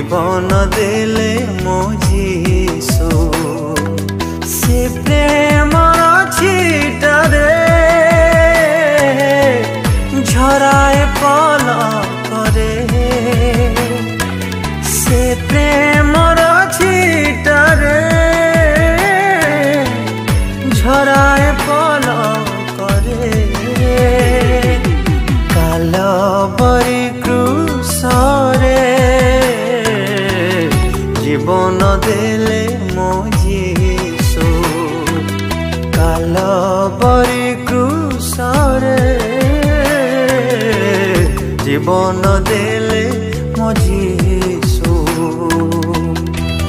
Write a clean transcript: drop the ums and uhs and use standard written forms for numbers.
जीवन देले मो जीसु से प्रेम छिटारे झराए पलकरे से प्रेम छिटारे झराए पलकरे कालबरी क्रूसरे जीवन देले मो जीसु कालबरी क्रूसरे जीवन देले मो जीसु।